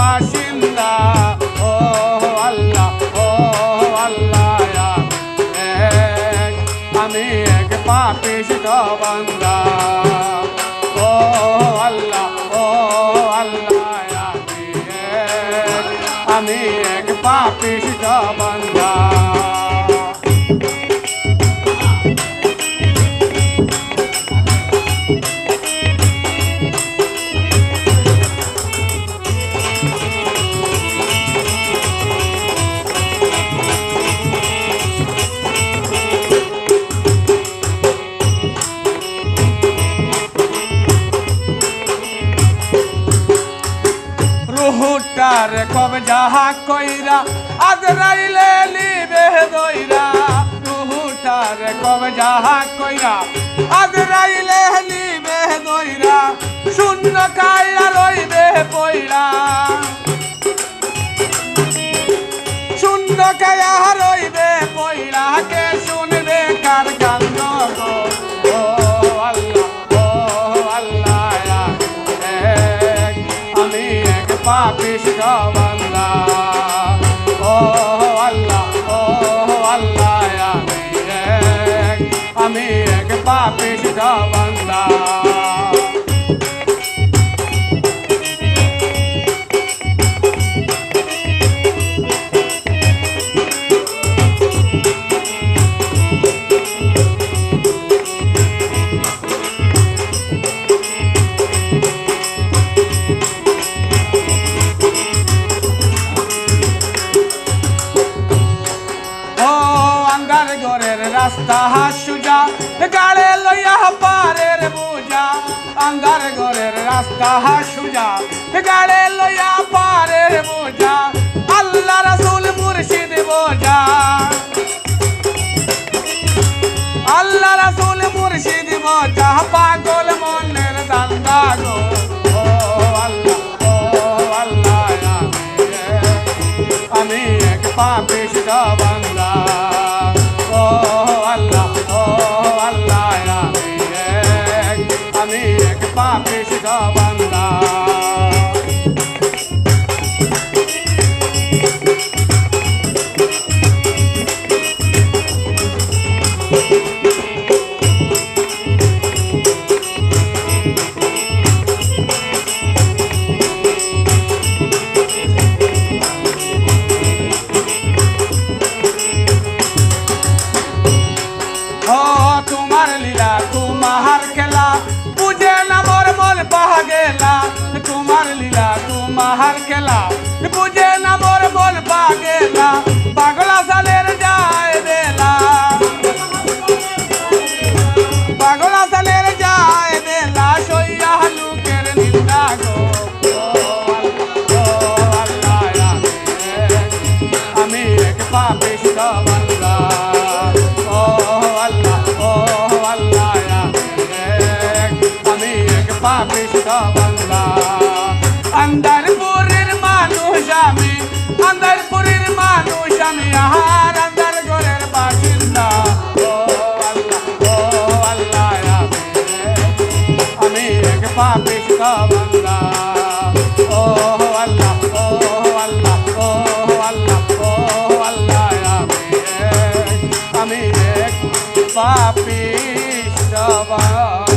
বাসিন্দা ও আল্লাহ আমি এক পাপিষ্ঠ বান্দা ও আল্লাহ আমি এক পাপিষ্ঠ বান্দা রুহুটার কবজা কইরা আজরাইলে লিবে দইরা রুহুটার কবজা কইরা আজরাইলে লিবে দইরা শূন্য কাইয়া রইবে পইরা শূন্য কাইয়া রইবে পইরা কে শুনবে কার কান্দ গো ও আল্লাহ আমি এক পাপিষ্ঠ বান্দা ও আল্লাহ আমি এক পাপিষ্ঠ বান্দা রাস্তা সুজা গাড়ে লইয়া পারের বোঝা আন্ধার ঘরের রাস্তা সুজা গাড়ে লইয়া পারের বোঝা আল্লাহ রাসূল মুর্শিদ বোঝা আল্লাহ রাসূল মুর্শিদ বোঝা পাগল মনের দান্দা গো ও আল্লাহ আমি এক পাপিষ্ঠ বান্দা আমি এক পাপিষ্ঠ বান্দা তোমার লীলা তোমার খেলা বুঝে না মোর মন পাহা গেলা তোমার লীলা তোমার খেলা বুঝে না মোর মন পাহা গেলা পাগলা সালের যায় বেলা পাগলা সালের যায় বেলা সইয়া লোকের নিন্দা গো আল্লাহ আমি এক পাপিষ্ঠ বান্দা পাপিষ্ঠ বান্দা আন্দারপুরের মানুষ আমি আন্দারপুরের মানুষ আমি আহার আন্দার ঘরের বাসিন্দা ও আল্লাহ আমি এক পাপিষ্ঠ বান্দা ও আল্লাহ আমি এক পাপিষ্ঠ বান্দা